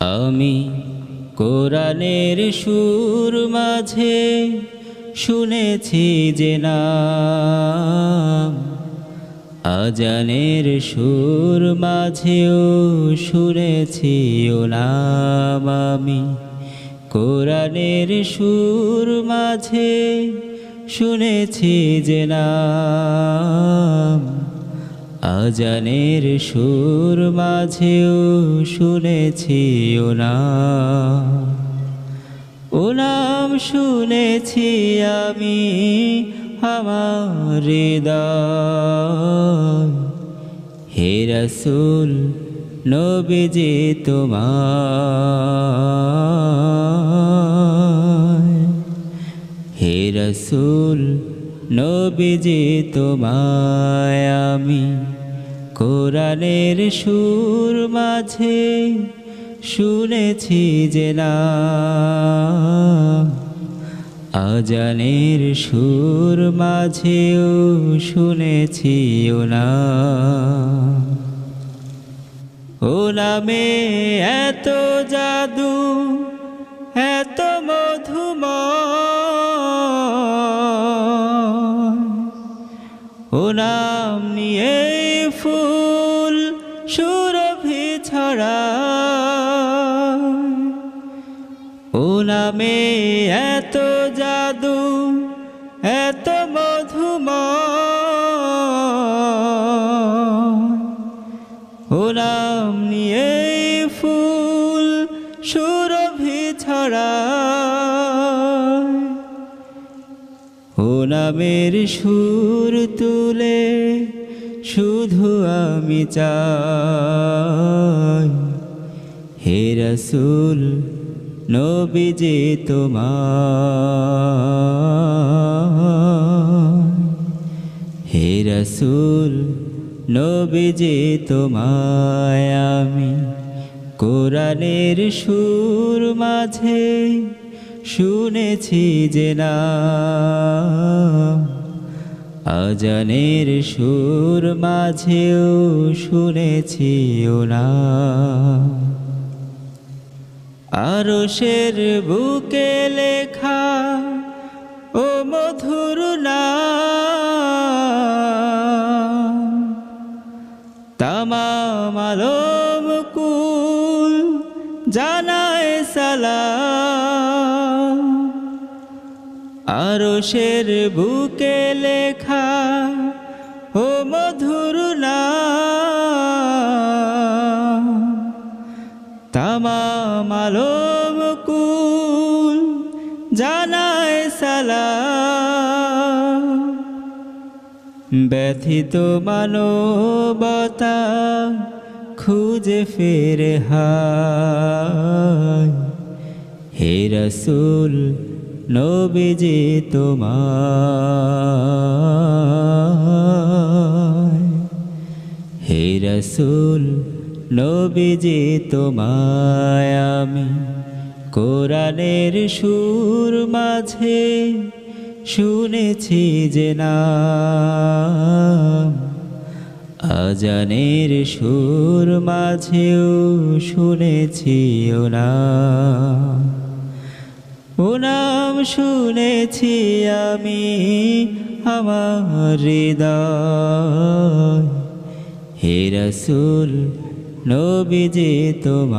আমি কোরআনের সুর মাঝে শুনেছি যে নাম, আজানের সুর মাঝেও শুনেছি ও নাম। আমি কোরআনের সুর মাঝে শুনেছি যে নাম, আজানের সুর মাঝেও শুনেছি ও নাম। ও নাম শুনেছি আমি আমার হৃদয়, হে রাসূল নবীজি তোমায়, হে রাসূল নবীজি তোমায়। আমি কোরআনের সুর মাঝে শুনেছি যে নাম, আজানের সুর মাঝেও শুনেছি ও নাম। ও নামে এত জাদু, এত মধুময়, ও নাম নিয়ে ফুল সুরভি ছড়ায়। ও নামে এত জাদু, এত মধুময়, ও নাম নিয়ে ফুল সুরভি ছড়ায়। ও নামের সুর তুলে শুধু আমি চাই, হে রাসূল নবীজি তোমায়, হে রাসূল নবীজি তোমায়। আমি কোরআনের সুর মাঝে শুনেছি যে নাম, আজানের সুর মাঝেও শুনেছি ও নাম। আরশের বুকে লেখা ও মধুর নাম, তামাম আলম কুল জানায় সালাম। আরশের বুকে লেখা ও মধুর নাম, তামাম আলম কুল জানায় সালাম। ব্যথিত মানবতা খুঁজে ফিরে হায়, হে রাসূল নবীজি তোমায়, হে রাসূল নবীজি তোমায়। আমি কোরআনের সুর মাঝে শুনেছি যে নাম, আজানের সুর মাঝেও শুনেছি ও নাম। ও নাম শুনেছি আমি আমার হৃদয়, হে রাসূল নবীজি তোমায়,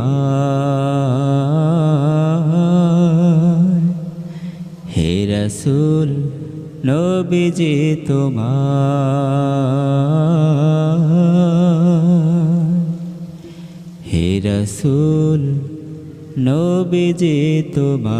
হে রাসূল নবীজি তোমায়, হে রাসূল নবীজি তোমায়।